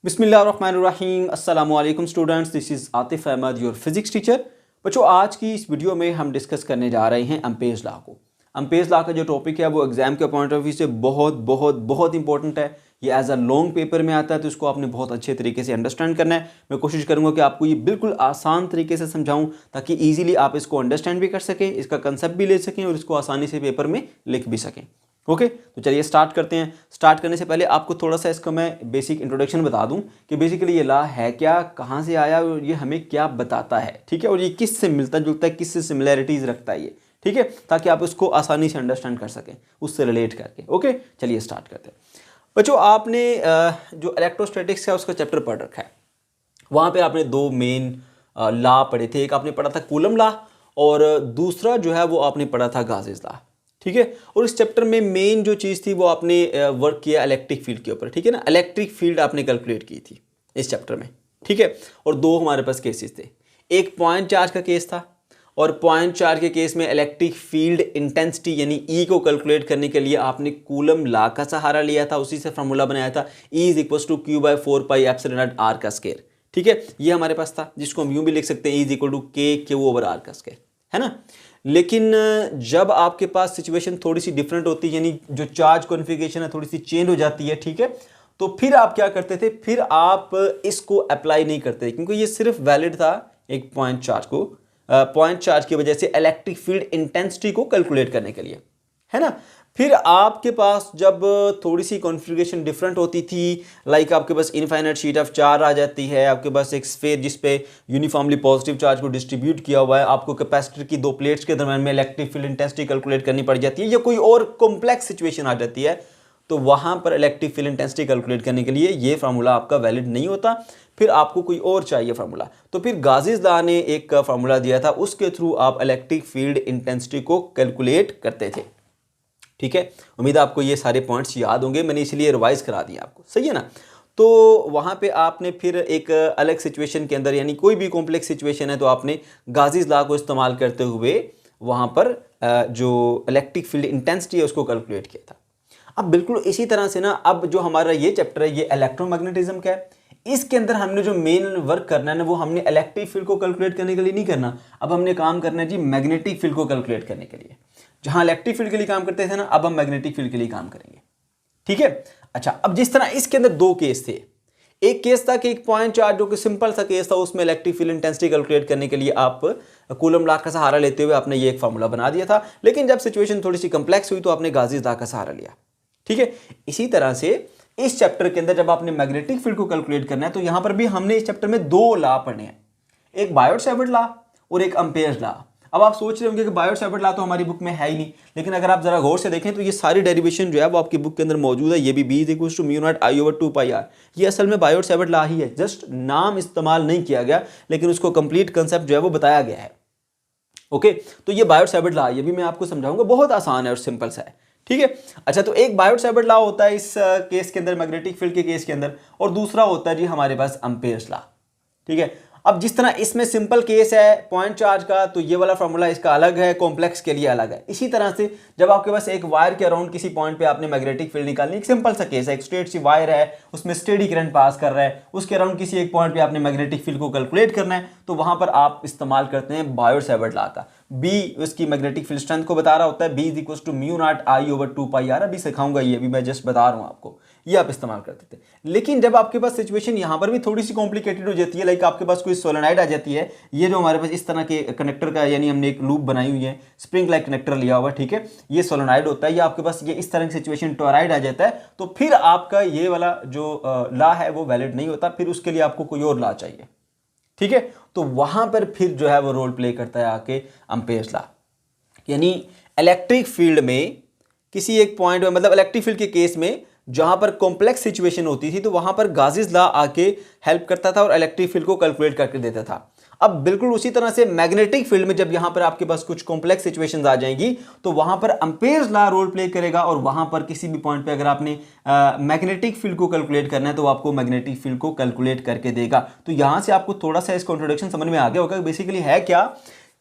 बिस्मिल्लाहिर्रहमानिर्रहीम अस्सलामु अलैकुम students, this is Atif Ahmad your physics teacher. बच्चों, आज की इस वीडियो में हम डिस्कस करने जा रहे हैं अम्पेयर्स लॉ को। अम्पेयर्स लॉ का जो टॉपिक है वो एग्जाम के पॉइंट ऑफ व्यू से बहुत बहुत बहुत इंपॉर्टेंट है। ये एज अ लॉन्ग पेपर में आता है, तो इसको आपने बहुत अच्छे तरीके से अंडरस्टैंड करना है। मैं कोशिश करूंगा कि आपको ये बिल्कुल आसान तरीके से समझाऊं ताकि ईजिली आप इसको अंडरस्टैंड भी कर सकें, इसका कंसेप्ट भी ले सकें और इसको आसानी से पेपर में लिख भी सकें। ओके, तो चलिए स्टार्ट करते हैं। स्टार्ट करने से पहले आपको थोड़ा सा इसका मैं बेसिक इंट्रोडक्शन बता दूं कि बेसिकली ये लॉ है क्या, कहाँ से आया और ये हमें क्या बताता है। ठीक है, और ये किस से मिलता जुलता है, किस से सिमिलैरिटीज रखता है ये। ठीक है, ताकि आप उसको आसानी से अंडरस्टैंड कर सकें उससे रिलेट करके। ओके, चलिए स्टार्ट करते हैं। बच्चों, आपने जो इलेक्ट्रोस्टैटिक्स है उसका चैप्टर पढ़ रखा है। वहाँ पे आपने दो मेन लॉ पढ़े थे। एक आपने पढ़ा था कूलम लॉ और दूसरा जो है वो आपने पढ़ा था गाजेस लॉ। ठीक है, और इस चैप्टर में मेन जो चीज़ थी वो आपने वर्क किया इलेक्ट्रिक फील्ड के ऊपर। ठीक है ना, इलेक्ट्रिक फील्ड आपने कैलकुलेट की थी इस चैप्टर में। ठीक है, और दो हमारे पास केसेस थे। एक पॉइंट चार्ज का केस था और पॉइंट चार्ज के केस में इलेक्ट्रिक फील्ड इंटेंसिटी यानी ई को कैलकुलेट करने के लिए आपने कूलम लॉ का सहारा लिया था। उसी से फार्मूला बनाया था E = Q/4πε0r का स्क्वायर। ठीक है, ये हमारे पास था, जिसको हम यूं भी लिख सकते हैं E = KQ/R का स्क्वायर, है ना। लेकिन जब आपके पास सिचुएशन थोड़ी सी डिफरेंट होती है, यानी जो चार्ज कॉन्फ़िगरेशन है थोड़ी सी चेंज हो जाती है, ठीक है, तो फिर आप क्या करते थे, फिर आप इसको अप्लाई नहीं करते, क्योंकि ये सिर्फ वैलिड था एक पॉइंट चार्ज को, पॉइंट चार्ज की वजह से इलेक्ट्रिक फील्ड इंटेंसिटी को कैलकुलेट करने के लिए, है ना। फिर आपके पास जब थोड़ी सी कॉन्फ़िगरेशन डिफरेंट होती थी, लाइक आपके पास इनफाइनाइट शीट ऑफ चार्ज आ जाती है, आपके पास एक स्फीयर जिस पे यूनिफॉर्मली पॉजिटिव चार्ज को डिस्ट्रीब्यूट किया हुआ है, आपको कैपेसिटर की दो प्लेट्स के दरम्यान में इलेक्ट्रिक फील्ड इंटेंसिटी कैलकुलेट करनी पड़ जाती है, या कोई और कॉम्प्लेक्स सिचुएशन आ जाती है, तो वहाँ पर इलेक्ट्रिक फील्ड इंटेंसिटी कैलकुलेट करने के लिए ये फार्मूला आपका वैलिड नहीं होता, फिर आपको कोई और चाहिए फार्मूला। तो फिर गाजेस लॉ ने एक फार्मूला दिया था, उसके थ्रू आप इलेक्ट्रिक फील्ड इंटेंसिटी को कैलकुलेट करते थे। ठीक है, उम्मीद है आपको ये सारे पॉइंट्स याद होंगे, मैंने इसलिए रिवाइज करा दिया आपको, सही है ना। तो वहाँ पे आपने फिर एक अलग सिचुएशन के अंदर, यानी कोई भी कॉम्प्लेक्स सिचुएशन है, तो आपने गाजेस लॉ को इस्तेमाल करते हुए वहाँ पर जो इलेक्ट्रिक फील्ड इंटेंसिटी है उसको कैलकुलेट किया था। अब बिल्कुल इसी तरह से ना, अब जो हमारा ये चैप्टर है ये इलेक्ट्रोमैग्नेटिज्म का है। इसके अंदर हमने जो मेन वर्क करना है ना, वो हमने इलेक्ट्रिक फील्ड को कैलकुलेट करने के लिए नहीं करना, अब हमने काम करना है जी मैग्नेटिक फील्ड को कैलकुलेट करने के लिए। जहां इलेक्ट्रिक फील्ड के लिए काम करते थे ना, अब हम मैग्नेटिक फील्ड के लिए काम करेंगे। ठीक है, अच्छा, अब जिस तरह इसके अंदर दो केस थे, एक केस था कि एक पॉइंट चार्ज जो कि सिंपल सा केस था, उसमें इलेक्ट्रिक फील्ड इंटेंसिटी कैलकुलेट करने के लिए आप कूलम लॉ का सहारा लेते हुए आपने ये एक फार्मूला बना दिया था। लेकिन जब सिचुएशन थोड़ी सी कंप्लेक्स हुई तो आपने गाजेस लॉ का सहारा लिया। ठीक है, इसी तरह से इस चैप्टर के अंदर जब आपने मैग्नेटिक फील्ड को कैलकुलेट करना है, तो यहां पर भी हमने इस चैप्टर में दो लॉ पढ़ने हैं, एक बायोट-सैवर्ट लॉ और एक अम्पेयर्स लॉ। अब आप सोच रहे होंगे कि बायोट-सैवर्ट लॉ तो हमारी बुक में है ही नहीं, लेकिन अगर आप जरा गौर से देखें तो ये सारी डेरिवेशन जो है वो आपकी बुक के अंदर मौजूद है। ये भी B = μ0I/2πr, ये असल में बायोट-सैवर्ट लॉ ही है, जस्ट नाम इस्तेमाल नहीं किया गया, लेकिन उसको कंप्लीट कंसेप्ट जो है वो बताया गया है। ओके, तो ये बायोट-सैवर्ट लॉ, ये भी मैं आपको समझाऊंगा, बहुत आसान है और सिंपल सा है। ठीक है, अच्छा, तो एक बायोट-सैवर्ट लॉ होता है इस केस के अंदर, मैग्नेटिक फील्ड के केस के अंदर, और दूसरा होता है जी हमारे पास अम्पेयर्स लॉ। ठीक है, अब जिस तरह इसमें सिंपल केस है पॉइंट चार्ज का, तो ये वाला फार्मूला इसका अलग है, कॉम्प्लेक्स के लिए अलग है। इसी तरह से जब आपके पास एक वायर के अराउंड किसी पॉइंट पे आपने मैग्नेटिक फील्ड निकालनी, एक सिंपल सा केस है, एक स्ट्रेट सी वायर है, उसमें स्टेडी करंट पास कर रहा है, उसके अराउंड किसी एक पॉइंट पे आपने मैग्नेटिक फील्ड को कैलकुलेट करना है, तो वहां पर आप इस्तेमाल करते हैं बायोट-सैवर्ट लॉ का। B उसकी मैग्नेटिक फील्ड स्ट्रेंथ को बता रहा होता है, B = μ0I/2πr, अभी सिखाऊंगा, ये भी मैं जस्ट बता रहा हूं आपको, ये आप इस्तेमाल करते थे। लेकिन जब आपके पास सिचुएशन यहां पर भी थोड़ी सी कॉम्प्लिकेटेड हो जाती है, लाइक आपके पास कोई सोलेनॉइड आ जाती है, ये जो हमारे पास इस तरह के कनेक्टर का, यानी हमने एक लूप बनाई हुई है, स्प्रिंग लाइक कनेक्टर लिया हुआ, ठीक है, ये सोलेनॉइड होता है, या आपके पास ये इस तरह की सिचुएशन टोरॉइड आ जाता है, तो फिर आपका ये वाला जो लॉ है वो वैलिड नहीं होता, फिर उसके लिए आपको कोई और लॉ चाहिए। ठीक है, तो वहां पर फिर जो है वो रोल प्ले करता है आके अम्पेयर्स लॉ, यानी इलेक्ट्रिक फील्ड में किसी एक पॉइंट में, मतलब इलेक्ट्रिक फील्ड के केस में जहां पर कॉम्प्लेक्स सिचुएशन होती थी, तो वहां पर गाजेस लॉ आके हेल्प करता था और इलेक्ट्रिक फील्ड को कैलकुलेट करके देता था। अब बिल्कुल उसी तरह से मैग्नेटिक फील्ड में जब यहां पर आपके पास कुछ कॉम्प्लेक्स सिचुएशंस आ जाएंगी, तो वहां पर अम्पेयर्स लॉ रोल प्ले करेगा, और वहां पर किसी भी पॉइंट पे अगर आपने मैग्नेटिक फील्ड को कैलकुलेट करना है, तो आपको मैग्नेटिक फील्ड को कैलकुलेट करके देगा। तो यहां से आपको थोड़ा सा इसका इंट्रोडक्शन समझ में आ गया होगा, बेसिकली है क्या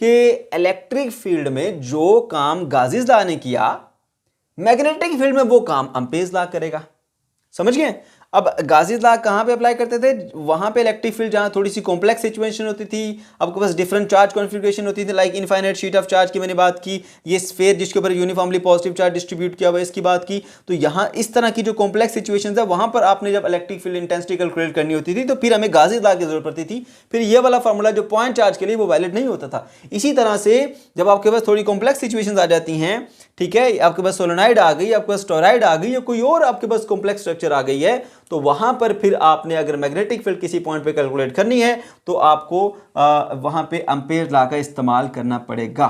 कि इलेक्ट्रिक फील्ड में जो काम गाजेस लॉ ने किया, मैग्नेटिक फील्ड में वो काम अम्पेयर्स लॉ करेगा। समझ गए? अब गाज़ीज़ लॉ कहाँ पे अप्लाई करते थे? वहाँ पे इलेक्ट्रिक फील्ड जहाँ थोड़ी सी कॉम्प्लेक्स सिचुएशन होती थी, आपके पास डिफरेंट चार्ज कॉन्फ़िगरेशन होती थी, like infinite sheet of charge की मैंने बात की, ये स्फीयर जिसके ऊपर यूनिफॉर्मली पॉजिटिव चार्ज डिस्ट्रीब्यूट किया हुआ है इसकी बात की। तो यहाँ इस तरह की जो कॉम्प्लेक्स सिचुएशन है वहाँ पर आपने जब इलेक्ट्रिक फील्ड इंटेंसिटी कैलकुलेट करनी होती थी तो फिर हमें गाज़ीज़ लॉ की जरूरत पड़ती थी। फिर ये वाला फॉर्मूला जो पॉइंट चार्ज के लिए वो वैलिड नहीं होता था। इसी तरह से जब आपके पास थोड़ी कॉम्प्लेक्स सिचुएशंस आ जाती हैं, ठीक है, आपके पास सोलेनॉइड आ गई, आपके पास टोरॉइड आ गई या कोई और आपके पास कॉम्प्लेक्स स्ट्रक्चर आ गई है, तो वहां पर फिर आपने अगर मैग्नेटिक फील्ड किसी पॉइंट पे कैलकुलेट करनी है तो आपको वहां पे एम्पेयर लॉ का इस्तेमाल करना पड़ेगा।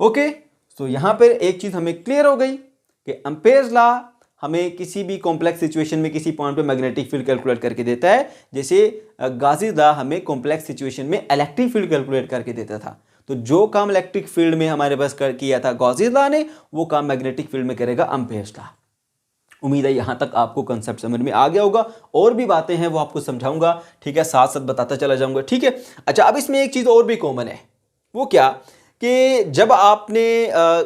ओके, तो यहां पर एक चीज हमें क्लियर हो गई कि एम्पेयर लॉ हमें किसी भी कॉम्प्लेक्स सिचुएशन में किसी पॉइंट पे मैग्नेटिक फील्ड कैलकुलेट करके देता है, जैसे गाज़ीज़ लॉ हमें कॉम्प्लेक्स सिचुएशन में इलेक्ट्रिक फील्ड कैलकुलेट करके देता था। तो जो काम इलेक्ट्रिक फील्ड में हमारे पास किया था गाज़ीज़ लॉ ने, वो काम मैग्नेटिक फील्ड में करेगा एम्पेयर लॉ। उम्मीद है यहां तक आपको कंसेप्ट समझ में आ गया होगा। और भी बातें हैं वो आपको समझाऊंगा, ठीक है, साथ साथ बताता चला जाऊंगा, ठीक है। अच्छा, अब इसमें एक चीज़ और भी कॉमन है, वो क्या कि जब आपने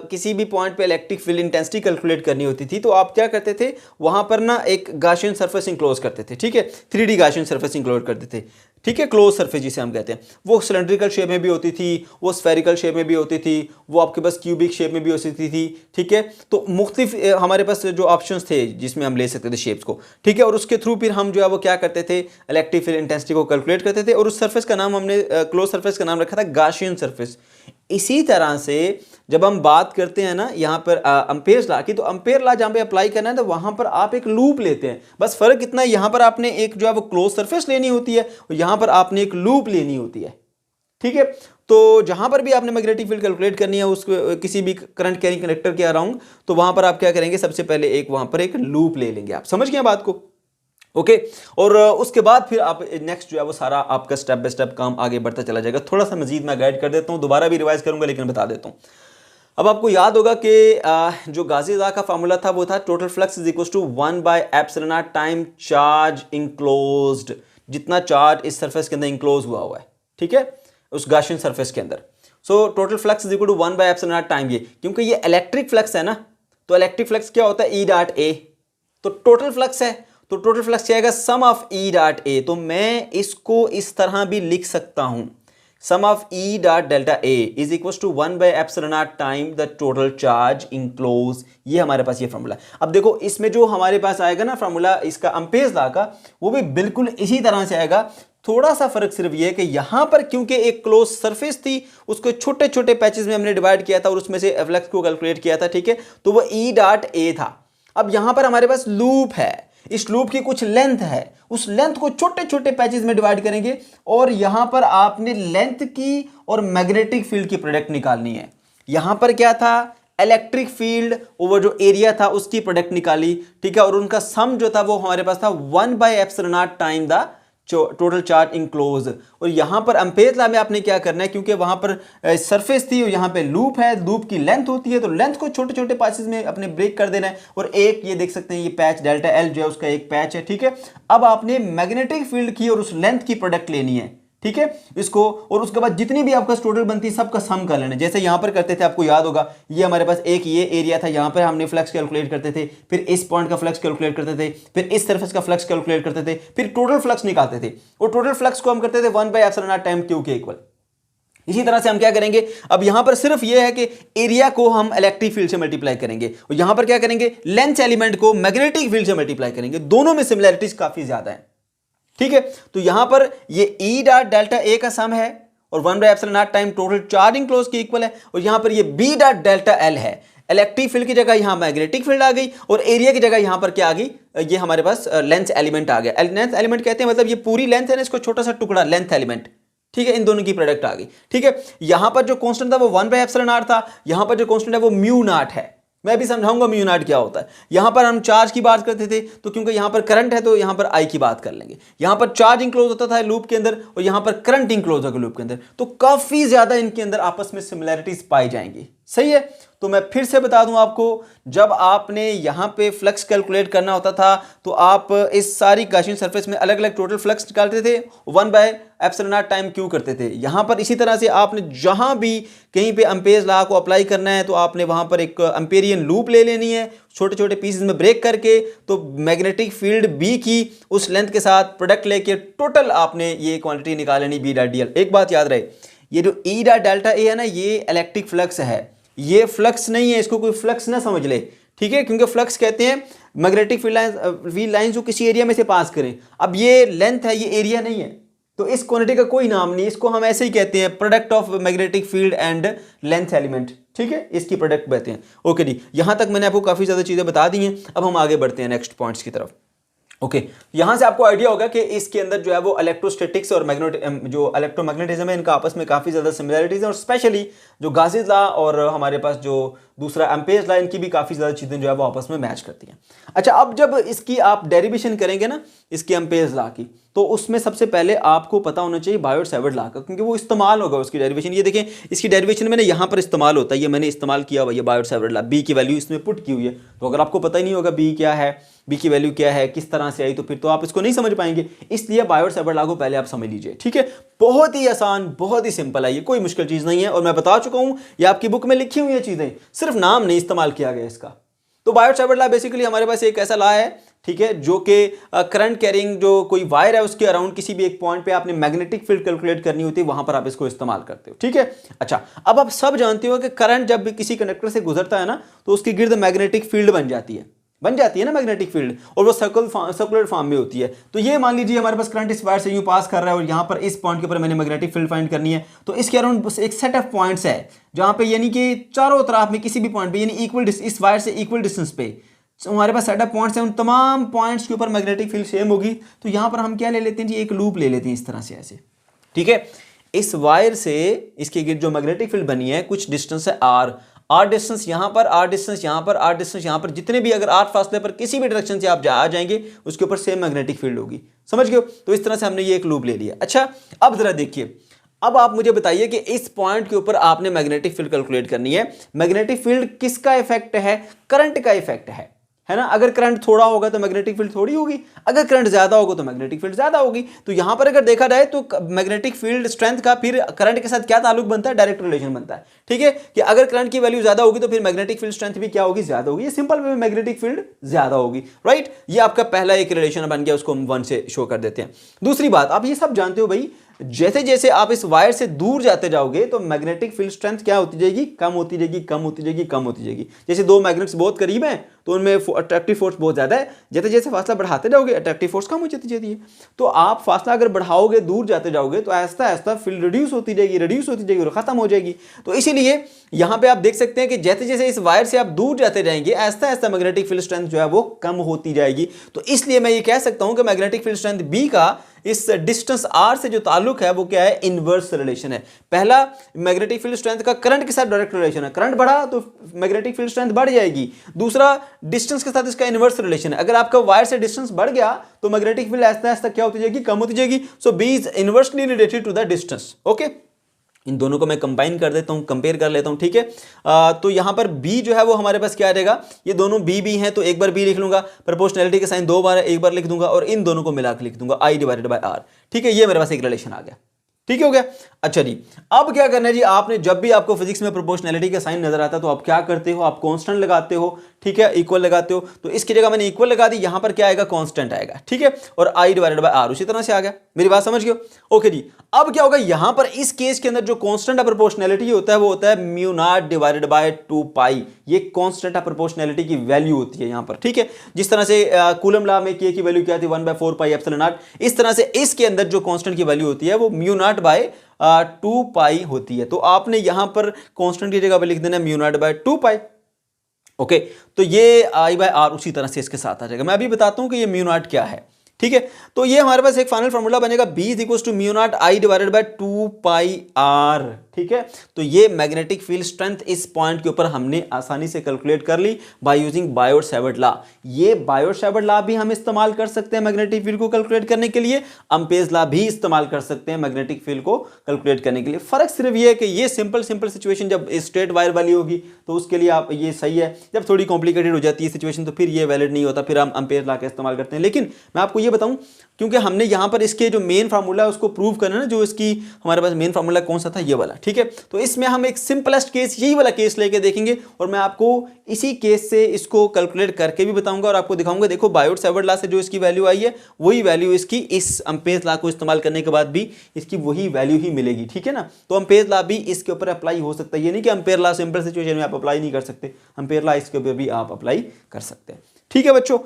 किसी भी पॉइंट पे इलेक्ट्रिक फील्ड इंटेंसिटी कैलकुलेट करनी होती थी तो आप क्या करते थे, वहां पर ना एक गाशियन सरफेस इंक्लोज करते थे, ठीक है, 3D गाशियन सरफेस इंक्लोज करते थे, ठीक है, क्लोज सरफेस जिसे हम कहते हैं। वो सिलेंड्रिकल शेप में भी होती थी, वो स्फेरिकल शेप में भी होती थी, वो आपके पास क्यूबिक शेप में भी हो सकती थी, ठीक है। तो मुख्तलिफ हमारे पास जो ऑप्शंस थे जिसमें हम ले सकते थे शेप्स को, ठीक है, और उसके थ्रू फिर हम जो है वो क्या करते थे, इलेक्ट्रिक फील्ड इंटेंसिटी को कैलकुलेट करते थे, और उस सरफेस का नाम हमने क्लोज सरफेस का नाम रखा था गाशियन सरफेस। इसी तरह से जब हम बात करते हैं ना यहाँ पर एम्पेयर लॉ की, तो एम्पेयर लॉ जहाँ पे अप्लाई करना है तो वहाँ पर आप एक लूप लेते हैं। बस फर्क इतना है, यहाँ पर आपने एक जो है वो क्लोज सरफेस लेनी होती है और यहाँ पर आपने एक लूप लेनी होती है, ठीक है। तो जहाँ पर भी आपने मैग्नेटिक फील्ड कैलकुलेट करनी है उसको किसी भी करंट कैरिंग कंडक्टर के अराउंड, तो वहाँ पर आप क्या करेंगे, सबसे पहले एक वहाँ पर एक लूप ले लेंगे। आप समझ गए बात को? ओके, और उसके बाद फिर आप नेक्स्ट जो है वो सारा आपका स्टेप बाय स्टेप काम आगे बढ़ता चला जाएगा। थोड़ा सा मजीद मैं गाइड कर देता हूँ, दोबारा भी रिवाइज करूंगा लेकिन बता देता हूँ। अब आपको याद होगा कि जो गाज़ीज़ लॉ का फार्मूला था वो था total flux is equal to 1/ε0 time charge enclosed, जितना चार्ज इस सरफेस के अंदर इंक्लोज हुआ है, ठीक है, उस गाशियन सरफेस के अंदर। So total flux is equal to 1/ε0 time ये, क्योंकि ये इलेक्ट्रिक फ्लक्स है ना, तो इलेक्ट्रिक फ्लक्स क्या होता है, E.A, तो टोटल फ्लक्स है, तो टोटल फ्लक्स क्या आएगा, सम ऑफ E.A। तो मैं इसको इस तरह भी लिख सकता हूं, sum of E.ΔA is equal to 1/ε0 time the total charge enclose. ये हमारे पास ये फॉर्मूला है। अब देखो इसमें जो हमारे पास आएगा ना फॉर्मूला इसका एम्पेयर लॉ का, वो भी बिल्कुल इसी तरह से आएगा। थोड़ा सा फर्क सिर्फ ये है कि यहां पर क्योंकि एक क्लोज सरफेस थी, उसको छोटे छोटे पैचेस में हमने डिवाइड किया था और उसमें से फ्लक्स को कैलकुलेट किया था, ठीक है, तो वो E.A था। अब यहां पर हमारे पास लूप है, इस लूप की कुछ लेंथ है, उस लेंथ को छोटे छोटे पैचेस में डिवाइड करेंगे और यहां पर आपने लेंथ की और मैग्नेटिक फील्ड की प्रोडक्ट निकालनी है। यहां पर क्या था, इलेक्ट्रिक फील्ड ओवर जो एरिया था उसकी प्रोडक्ट निकाली, ठीक है, और उनका सम जो था वो हमारे पास था 1/ε0 time the total charge enclose. और यहां पर एम्पेयर लॉ में आपने क्या करना है, क्योंकि वहां पर सरफेस थी और यहां पे लूप है, लूप की लेंथ होती है, तो लेंथ को छोटे छोटे पैचेस में अपने ब्रेक कर देना है। और एक ये देख सकते हैं ये पैच डेल्टा एल जो है उसका एक पैच है, ठीक है। अब आपने मैग्नेटिक फील्ड की और उस लेंथ की प्रोडक्ट लेनी है, ठीक है, इसको, और उसके बाद जितनी भी आपका टोटल बनती है सबका सम कर लेना। जैसे यहां पर करते थे, आपको याद होगा, ये हमारे पास एक ये एरिया था, यहां पर हमने फ्लक्स कैलकुलेट करते थे, फिर इस पॉइंट का फ्लक्स कैलकुलेट करते थे, फिर इस सरफेस का फ्लक्स कैलकुलेट करते थे, फिर टोटल फ्लक्स निकालते थे, और टोटल फ्लक्स को हम करते थे 1/ε0 टाइम क्यू के इक्वल। इसी तरह से हम क्या करेंगे, अब यहां पर सिर्फ यह है कि एरिया को हम इलेक्ट्रिक फील्ड से मल्टीप्लाई करेंगे और यहां पर क्या करेंगे, लेंथ एलिमेंट को मैग्नेटिक फील्ड से मल्टीप्लाई करेंगे। दोनों में सिमिलैरिटीज काफी ज्यादा है, ठीक है। तो यहां पर ये E.ΔA का सम है और 1/ε0 टाइम टोटल चार्ज इंक्लोज के इक्वल है, और यहां पर ये B.ΔL है। इलेक्ट्रिक फील्ड की जगह यहां मैग्नेटिक फील्ड आ गई और एरिया की जगह यहां पर क्या आ गई, ये हमारे पास लेंथ एलिमेंट आ गया। लेंथ एलिमेंट कहते हैं मतलब ये पूरी लेंथ है ना, इसको छोटा सा टुकड़ा लेंथ एलिमेंट, ठीक है, इन दोनों की प्रोडक्ट आ गई, ठीक है। यहां पर जो कांस्टेंट था वो 1/ε0 था, यहां पर जो कांस्टेंट है वो μ0 है। मैं भी समझाऊंगा μ0 क्या होता है। यहां पर हम चार्ज की बात करते थे, तो क्योंकि यहां पर करंट है तो यहां पर I की बात कर लेंगे। यहां पर चार्ज इंक्लोज होता था लूप के अंदर और यहां पर करंट इंक्लोज होगा लूप के अंदर, तो काफी ज्यादा इनके अंदर आपस में सिमिलैरिटीज पाई जाएंगी। सही है। तो मैं फिर से बता दूं आपको, जब आपने यहां पे फ्लक्स कैलकुलेट करना होता था तो आप इस सारी गॉसियन सरफेस में अलग अलग टोटल फ्लक्स निकालते थे, 1/ε0 टाइम क्यू करते थे। यहां पर इसी तरह से आपने जहां भी कहीं पे एम्पेयर्स लॉ को अप्लाई करना है तो आपने वहां पर एक एम्पेरियन लूप ले लेनी है, छोटे छोटे पीसेस में ब्रेक करके, तो मैग्नेटिक फील्ड बी की उस लेंथ के साथ प्रोडक्ट लेके टोटल आपने ये क्वांटिटी निकाल लेनी बी डॉट डी एल। एक बात याद रहे, ये जो ई डॉट डेल्टा ए है ना, ये इलेक्ट्रिक फ्लक्स है, ये फ्लक्स नहीं है, इसको कोई फ्लक्स ना समझ ले, ठीक है, क्योंकि फ्लक्स कहते हैं मैग्नेटिक फील्ड लाइंस जो किसी एरिया में से पास करें। अब ये लेंथ है, ये एरिया नहीं है, तो इस क्वांटिटी का कोई नाम नहीं, इसको हम ऐसे ही कहते हैं product of magnetic field and length element, ठीक है, इसकी प्रोडक्ट कहते हैं। ओके जी, यहां तक मैंने आपको काफी ज्यादा चीजें बता दी हैं, अब हम आगे बढ़ते हैं नेक्स्ट पॉइंट्स की तरफ। ओके, यहां से आपको आइडिया होगा कि इसके अंदर जो है वो इलेक्ट्रोस्टैटिक्स और जो इलेक्ट्रोमैग्नेटिज्म है, इनका आपस में काफी ज्यादा सिमिलरिटीज है, और स्पेशली जो गासेस लॉ और हमारे पास जो दूसरा एम्पेयर्स लॉ, इनकी भी काफी ज्यादा चीजें जो है वो आपस में मैच करती हैं। अच्छा, अब जब इसकी आप डेरिवेशन करेंगे ना, इसकी एम्पेयर्स लॉ की, तो उसमें सबसे पहले आपको पता होना चाहिए बायोट-सैवर्ट लॉ का, क्योंकि वो इस्तेमाल होगा उसकी डेरिवेशन। ये देखें, इसकी डेरिवेशन मैंने यहाँ पर इस्तेमाल होता है, ये मैंने इस्तेमाल किया हुआ, ये बायोट-सैवर्ट लॉ, बी की वैल्यू इसमें पुट की हुई है। तो अगर आपको पता ही नहीं होगा बी क्या है, बी की वैल्यू क्या है, किस तरह से आई, तो फिर तो आप इसको नहीं समझ पाएंगे। इसलिए बायोट-सैवर्ट लॉ को पहले आप समझ लीजिए, ठीक है। बहुत ही आसान, बहुत ही सिंपल है, ये कोई मुश्किल चीज नहीं है, और मैं बता चुका हूं, ये आपकी बुक में लिखी हुई है चीजें, सिर्फ नाम नहीं इस्तेमाल किया गया इसका। तो बायोट-सैवर्ट लॉ बेसिकली हमारे पास एक ऐसा लॉ है, ठीक है, जो कि करंट कैरिंग जो कोई वायर है उसके अराउंड किसी भी एक पॉइंट पे आपने मैग्नेटिक फील्ड कैलकुलेट करनी होती है, वहां पर आप इसको इस्तेमाल करते हो, ठीक है। अच्छा, अब आप सब जानते हो कि करंट जब भी किसी कंडक्टर से गुजरता है ना, तो उसकी गिर्द मैग्नेटिक फील्ड बन जाती है ना मैग्नेटिक फील्ड, और वो सर्कुलर फॉर्म में होती है। तो ये मान लीजिए हमारे पास करंट इस वायर से यूं पास कर रहा है, और यहां पर इस पॉइंट के ऊपर मैंने मैग्नेटिक फील्ड फाइंड करनी है, तो इसके अराउंड एक सेट ऑफ पॉइंट्स है जहां पे यानी कि चारों तरफ में किसी भी पॉइंट पे, यानी इक्वल, इस वायर से इक्वल डिस्टेंस पे हमारे पास सेट ऑफ पॉइंट्स हैं, उन तमाम पॉइंट्स के ऊपर मैग्नेटिक फील्ड सेम होगी। तो यहां पर हम क्या ले लेते हैं जी, एक लूप ले लेते हैं इस तरह से, ऐसे, ठीक है। इस वायर से इसके जो मैग्नेटिक फील्ड बनी है, कुछ डिस्टेंस है आर डिस्टेंस यहां पर, आर डिस्टेंस यहां पर, आर डिस्टेंस यहां पर, जितने भी अगर आर फासले पर किसी भी डायरेक्शन से आप आ जाएंगे, उसके ऊपर सेम मैग्नेटिक फील्ड होगी, समझ गए। तो इस तरह से हमने ये एक लूप ले लिया। अच्छा, अब जरा देखिए, अब आप मुझे बताइए कि इस पॉइंट के ऊपर आपने मैग्नेटिक फील्ड कैलकुलेट करनी है। मैग्नेटिक फील्ड किसका इफेक्ट है? करंट का इफेक्ट है ना। अगर करंट थोड़ा होगा तो मैग्नेटिक फील्ड थोड़ी होगी, अगर करंट ज्यादा होगा तो मैग्नेटिक फील्ड ज्यादा होगी। तो यहां पर अगर देखा जाए तो मैग्नेटिक फील्ड स्ट्रेंथ का फिर करंट के साथ क्या ताल्लुक बनता है? डायरेक्ट रिलेशन बनता है, ठीक है, कि अगर करंट की वैल्यू ज्यादा होगी तो फिर मैग्नेटिक फील्ड स्ट्रेंथ भी क्या होगी? ज्यादा होगी। ये सिंपल वे में मैग्नेटिक फील्ड ज्यादा होगी, राइट। ये आपका पहला एक रिलेशन बन गया, उसको हम 1 से शो कर देते हैं। दूसरी बात, आप ये सब जानते हो भाई, जैसे जैसे आप इस वायर से दूर जाते जाओगे तो मैग्नेटिक फील्ड स्ट्रेंथ क्या होती जाएगी? कम होती जाएगी, कम होती जाएगी, कम होती जाएगी। जैसे दो मैग्नेट्स बहुत करीब हैं तो उनमें अट्रैक्टिव फोर्स बहुत ज्यादा है, जैसे जैसे फासला बढ़ाते जाओगे अट्रैक्टिव फोर्स कम हो जाती जाती है। तो आप फासला अगर बढ़ाओगे, दूर जाते जाओगे, तो आहिस्ता आहिस्ता फील्ड रिड्यूस होती जाएगी और खत्म हो जाएगी। तो इसीलिए यहां पे आप देख सकते हैं कि जैसे जैसे इस वायर से आप दूर जाते जाएंगे, Aahista Aahista magnetic field strength जो है वो कम होती जाएगी। तो इसलिए मैं ये कह सकता हूं कि मैग्नेटिक फील्ड स्ट्रेंथ बी का इस डिस्टेंस आर से जो ताल्लुक है वो क्या है? इनवर्स रिलेशन है। पहला, मैग्नेटिक फील्ड स्ट्रेंथ का करंट के साथ डायरेक्ट रिलेशन है, करंट बढ़ा तो मैग्नेटिक फील्ड स्ट्रेंथ बढ़ जाएगी। दूसरा, डिस्टेंस के साथ इसका इनवर्स रिलेशन है, अगर आपका वायर से डिस्टेंस बढ़ गया तो मैग्नेटिक फील्ड आहिस्ता आहिस्ता क्या होती जाएगी? कम होती जाएगी। So B is inversely related to the distance. Okay, इन दोनों को मैं कंबाइन कर देता हूं, कंपेयर कर लेता हूं, ठीक है। तो यहां पर b जो है वो हमारे पास क्या रहेगा? ये दोनों b हैं, तो एक बार b लिख लूंगा, प्रोपोर्शनैलिटी का साइन 2 बार है, एक बार लिख दूंगा, और इन दोनों को मिलाकर लिख दूंगा I/R, ठीक है। ये मेरे पास एक रिलेशन आ गया, ठीक हो गया। अच्छा जी, अब क्या करना है जी, आपने जब भी आपको फिजिक्स में प्रोपोर्शनैलिटी का साइन नजर आता है तो आप क्या करते हो? आप कांस्टेंट लगाते हो, ठीक है, इक्वल लगाते हो। तो इसकी जगह मैंने इक्वल लगा दी, यहां पर क्या आएगा? कांस्टेंट आएगा, ठीक है, और I/R उसी तरह से आ गया। मेरी बात समझ गए? ओके जी, अब क्या होगा यहां पर इस केस के अंदर जो कांस्टेंट ऑफ प्रोपोर्शनैलिटी होता है वो होता है μ0/2π। ये कांस्टेंट ऑफ प्रोपोर्शनैलिटी की वैल्यू होती है यहां पर, ठीक है। जिस तरह से कूलम लॉ में k की वैल्यू क्या थी? 1/4πε0। इस तरह से इसके अंदर जो कांस्टेंट की वैल्यू होती है वो μ0/2π होती है। तो आपने यहां पर कांस्टेंट की जगह पे लिख देना μ0/2π। ओके, तो ये I/R उसी तरह से इसके साथ आ जाएगा। मैं अभी बताता हूं कि ये μ0 क्या है, ठीक है। तो ये हमारे पास एक फाइनल फॉर्मूला बनेगा, B = μ0 I/2πr। ठीक है। तो ये मैग्नेटिक फील्ड स्ट्रेंथ इस पॉइंट के ऊपर हमने आसानी से कैलकुलेट कर ली बाय यूजिंग बायोट-सैवर्ट लॉ। ये बायोट-सैवर्ट लॉ भी हम इस्तेमाल कर सकते हैं मैग्नेटिक फील्ड को कैलकुलेट करने के लिए, एम्पेयर्स लॉ भी इस्तेमाल कर सकते हैं मैग्नेटिक फील्ड को कैलकुलेट करने के लिए। फर्क सिर्फ ये है कि ये सिंपल सिचुएशन जब स्ट्रेट वायर वाली होगी तो उसके लिए आप ये सही है, जब थोड़ी कॉम्प्लिकेटेड हो जाती है सिचुएशन तो फिर ये वैलिड नहीं होता, फिर हम एम्पेयर लॉ का इस्तेमाल करते हैं। लेकिन मैं आपको ये बताऊं, क्योंकि हमने यहां पर इसके जो मेन फार्मूला है उसको प्रूव करना है, जो इसकी हमारे पास मेन फार्मूला कौन सा था, ये वाला, ठीक है। तो इसमें हम एक सिंपलेस्ट केस यही वाला केस लेके देखेंगे और मैं आपको इसी केस से इसको कैलकुलेट करके भी बताऊंगा और आपको दिखाऊंगा। देखो बायोट-सैवर्ट लॉ से जो इसकी वैल्यू आई है वही वैल्यू इसकी इस एम्पेयर लॉ को इस्तेमाल करने के बाद भी इसकी वही वैल्यू ही मिलेगी, ठीक है ना। तो एम्पेयर लॉ भी इसके ऊपर अप्लाई हो सकता है, ये नहीं कि एम्पेयर लॉ सिंपल सिचुएशन में आप अप्लाई नहीं कर सकते, एम्पेयर लॉ इसके ऊपर भी आप अप्लाई कर सकते हैं, ठीक है बच्चों।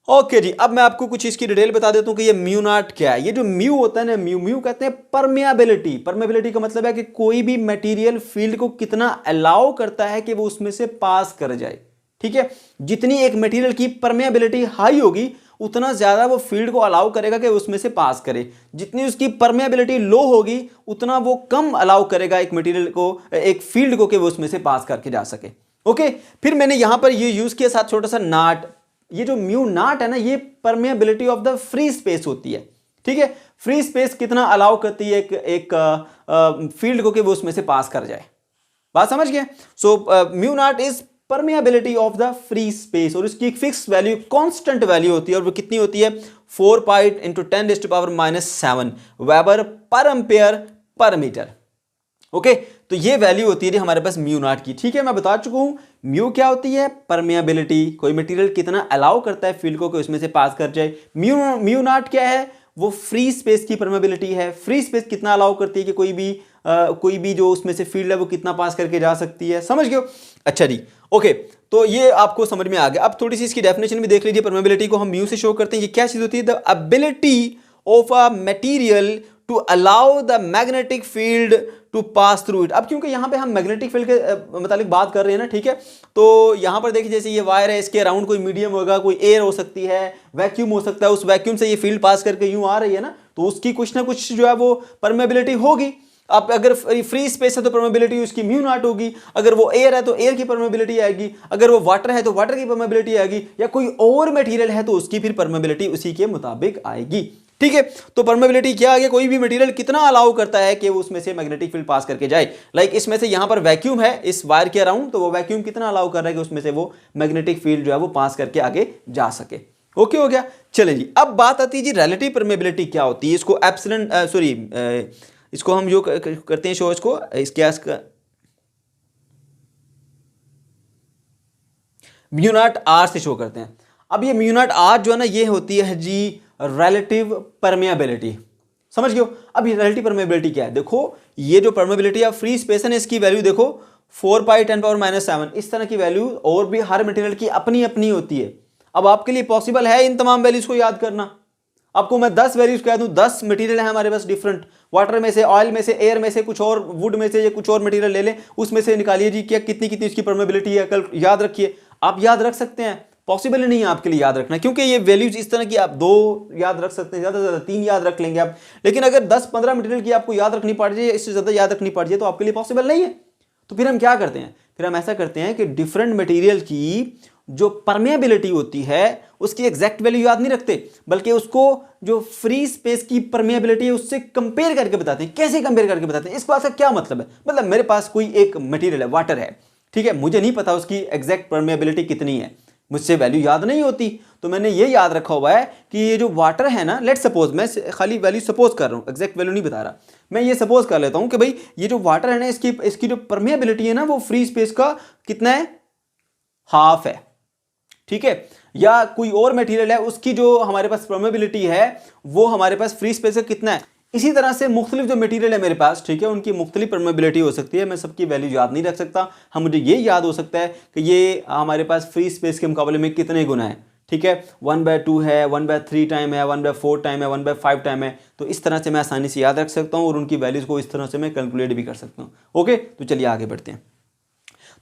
ओके जी, अब मैं आपको कुछ इसकी डिटेल बता देता हूं कि ये म्यू नॉट क्या है। ये जो म्यू होता है ना, म्यू कहते हैं परमेबिलिटी। परमेबिलिटी का मतलब है कि कोई भी मटेरियल फील्ड को कितना अलाउ करता है कि वो उसमें से पास कर जाए, ठीक है। जितनी एक मटेरियल की परमेबिलिटी हाई होगी उतना ज्यादा वो फील्ड को अलाउ करेगा कि उसमें से पास करे, जितनी उसकी परमेबिलिटी लो होगी उतना वो कम अलाउ करेगा एक मटेरियल को, एक फील्ड को, कि वो उसमें से पास करके जा सके। ओके, फिर मैंने यहां पर ये यूज किया साथ छोटा सा नॉट। ये जो म्यू नॉट है ना, ये permeability of the free space होती है, ठीक है। फ्री स्पेस कितना अलाउ करती है एक फील्ड को कि वो उसमें से पास कर जाए, बात समझ गए। सो mu not is permeability of the free space और इसकी एक फिक्स वैल्यू, कांस्टेंट वैल्यू होती है और वो कितनी होती है 4 pi into 10⁻⁻7 weber per ampere per metre. Okay, तो ये वैल्यू होती है हमारे पास म्यू नॉट की, ठीक है। मैं बता चुका हूं म्यू क्या होती है, परमेबिलिटी, कोई मटेरियल कितना अलाउ करता है फील्ड को कि उसमें से पास कर जाए। म्यू नॉट क्या है, वो फ्री स्पेस की परमेबिलिटी है। फ्री स्पेस कितना अलाउ करती है कि कोई भी जो उसमें से फील्ड है वो कितना पास करके जा सकती है, समझ गए। अच्छा जी, ओके, तो ये आपको समझ में आ गया। अब थोड़ी सी इसकी डेफिनेशन भी देख लीजिए। परमेबिलिटी को हम म्यू से शो करते हैं। ये क्या चीज होती है, the ability of a material to allow the magnetic field to pass through it. अब क्योंकि यहां पे हम मैग्नेटिक फील्ड के मतलब बात कर रहे हैं ना, ठीक है। तो यहां पर देखिए, जैसे ये वायर है, इसके अराउंड कोई मीडियम होगा, कोई एयर हो सकती है, वैक्यूम हो सकता है, उस वैक्यूम से ये फील्ड पास करके यूं आ रही है ना, तो उसकी कुछ ना कुछ जो है वो परमेबिलिटी होगी। अब अगर फ्री स्पेस है तो परमेबिलिटी उसकी म्यू नॉट होगी, अगर वो एयर है तो एयर की परमेबिलिटी आएगी, अगर वो वाटर है तो वाटर की परमेबिलिटी आएगी, या कोई और मटेरियल है तो उसकी फिर परमेबिलिटी उसी के मुताबिक आएगी, ठीक है। तो परमेबिलिटी क्या आ गया, कोई भी मटेरियल कितना अलाउ करता है कि वो उसमें से मैग्नेटिक फील्ड पास करके जाए। लाइक इसमें से यहां पर वैक्यूम है इस वायर के अराउंड, तो वो वैक्यूम कितना अलाउ कर रहा है कि उसमें से वो मैग्नेटिक फील्ड जो है वो पास करके आगे जा सके। ओके हो गया। चले जी, अब बात आती है जी रिलेटिव परमेबिलिटी क्या होती है। इसको एप्सिलॉन इसको हम जो करते हैं शो, इसको म्यू नॉट आर से शो करते हैं। अब ये म्यू नॉट आर जो है ना, ये होती है जी रिलेटिव परमेबिलिटी, समझ गए। अब ये रिलेटिव परमेबिलिटी क्या है, देखो ये जो परमेबिलिटी ऑफ फ्री स्पेस है, इसकी वैल्यू देखो 4 पाई 10⁻⁻7, इस तरह की वैल्यू और भी हर मटेरियल की अपनी अपनी होती है। अब आपके लिए पॉसिबल है इन तमाम वैल्यूज को याद करना। आपको मैं 10 वैल्यूज कह दूं, 10 मटेरियल है हमारे पास डिफरेंट, वाटर में से, ऑयल में से, एयर में से, कुछ और वुड में से, या कुछ और मटेरियल ले लें, उसमें से निकालिए जी क्या कितनी कितनी उसकी परमेबिलिटी है, कल याद रखिए। आप याद रख सकते हैं, पॉसिबल नहीं है आपके लिए याद रखना, क्योंकि ये वैल्यूज इस तरह की आप 2 याद रख सकते हैं, ज़्यादा से ज़्यादा 3 याद रख लेंगे आप। लेकिन अगर 10-15 मटेरियल की आपको याद रखनी पड़ जाए, इससे ज़्यादा याद रखनी पड़ जाए, तो आपके लिए पॉसिबल नहीं है। तो फिर हम क्या करते हैं, फिर हम ऐसा करते हैं कि डिफरेंट मटेरियल की जो परमेबिलिटी होती है उसकी एग्जैक्ट वैल्यू याद नहीं रखते, बल्कि उसको जो फ्री स्पेस की परमेबिलिटी है उससे कंपेयर करके बताते हैं। कैसे कंपेयर करके बताते हैं, इस बात का क्या मतलब है, मतलब मेरे पास कोई एक मटेरियल है, वाटर है, ठीक है, मुझे नहीं पता उसकी एग्जैक्ट परमेबिलिटी कितनी है, मुझसे वैल्यू याद नहीं होती, तो मैंने ये याद रखा हुआ है कि ये जो वाटर है ना, लेट सपोज, मैं खाली वैल्यू सपोज कर रहा हूँ, एग्जैक्ट वैल्यू नहीं बता रहा, मैं ये सपोज कर लेता हूँ कि भाई ये जो वाटर है ना, इसकी जो परमेबिलिटी है ना, वो फ्री स्पेस का कितना है, हाफ है, ठीक है। या कोई और मटेरियल है, उसकी जो हमारे पास परमेबिलिटी है वो हमारे पास फ्री स्पेस का कितना है। इसी तरह से मुख्तलिफ जो मटेरियल है मेरे पास, ठीक है, उनकी मुख्तलिफ परमेबिलिटी हो सकती है, मैं सबकी वैल्यू याद नहीं रख सकता। हम मुझे ये याद हो सकता है कि ये हमारे पास फ्री स्पेस के मुकाबले में कितने गुना है, ठीक है, 1/2 है, 1/3 टाइम है, 1/4 टाइम है, 1/5 टाइम है। तो इस तरह से मैं आसानी से याद रख सकता हूँ और उनकी वैल्यूज को इस तरह से मैं कैलकुलेट भी कर सकता हूँ। ओके, तो चलिए आगे बढ़ते हैं।